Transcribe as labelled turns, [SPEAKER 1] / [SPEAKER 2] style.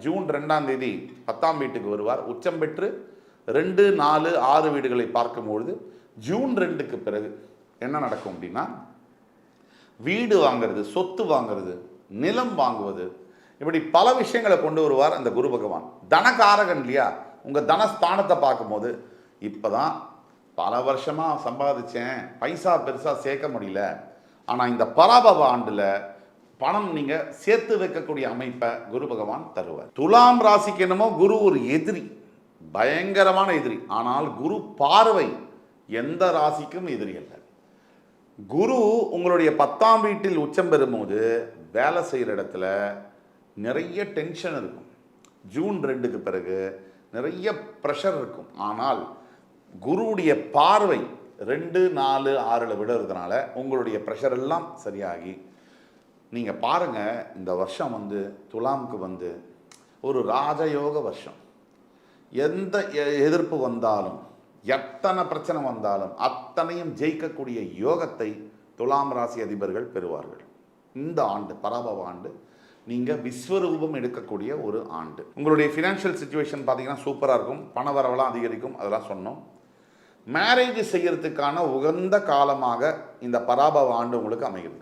[SPEAKER 1] June 2ஆம் தேதி 10ஆம் வீட்டுக்கு வருவார். உச்சம் பெற்று 2, 4, 6 வீடுகளை பார்க்கும்பொழுது ஜூன் 2க்கு பிறகு என்ன நடக்கும் அப்படின்னா, வீடு வாங்கிறது, சொத்து வாங்கிறது, நிலம் வாங்குவது, இப்படி பல விஷயங்களை கொண்டு வருவார் அந்த குரு பகவான். தனகாரகன் இல்லையா? உங்கள் தனஸ்தானத்தை பார்க்கும்போது இப்போதான் பல வருஷமாக சம்பாதிச்சேன், பைசா பெருசாக சேர்க்க முடியல, ஆனால் இந்த பராபவ ஆண்டில் பணம் நீங்கள் சேர்த்து வைக்கக்கூடிய அமைப்பை குரு பகவான் தருவார். துலாம் ராசிக்கு என்னமோ குரு ஒரு எதிரி, பயங்கரமான எதிரி. ஆனால் குரு பார்வை எந்த ராசிக்கும் எதிரி அல்ல. குரு உங்களுடைய 10ஆம் வீட்டில் உச்சம் பெறும்போது வேலை செய்கிற இடத்துல நிறைய டென்ஷன் இருக்கும். ஜூன் 2க்கு பிறகு நிறைய ப்ரெஷர் இருக்கும். ஆனால் குருவுடைய பார்வை 2, 4, 6 விடுறதுனால உங்களுடைய ப்ரெஷர் எல்லாம் சரியாகி நீங்கள் பாருங்கள், இந்த வருஷம் துலாமுக்கு ஒரு ராஜயோக வருஷம். எந்த எதிர்ப்பு வந்தாலும், எத்தனை பிரச்சனை வந்தாலும் அத்தனையும் ஜெயிக்கக்கூடிய யோகத்தை துலாம் ராசி அதிபர்கள் பெறுவார்கள். இந்த ஆண்டு பராபவ ஆண்டு நீங்கள் விஸ்வரூபம் எடுக்கக்கூடிய ஒரு ஆண்டு. உங்களுடைய ஃபினான்ஷியல் சுச்சுவேஷன் பார்த்தீங்கன்னா சூப்பராக இருக்கும். பண வரவெல்லாம் அதிகரிக்கும், அதெல்லாம் சொன்னோம். மேரேஜ் செய்யறதுக்கான உகந்த காலமாக இந்த பராபவ ஆண்டு உங்களுக்கு அமைகிறது.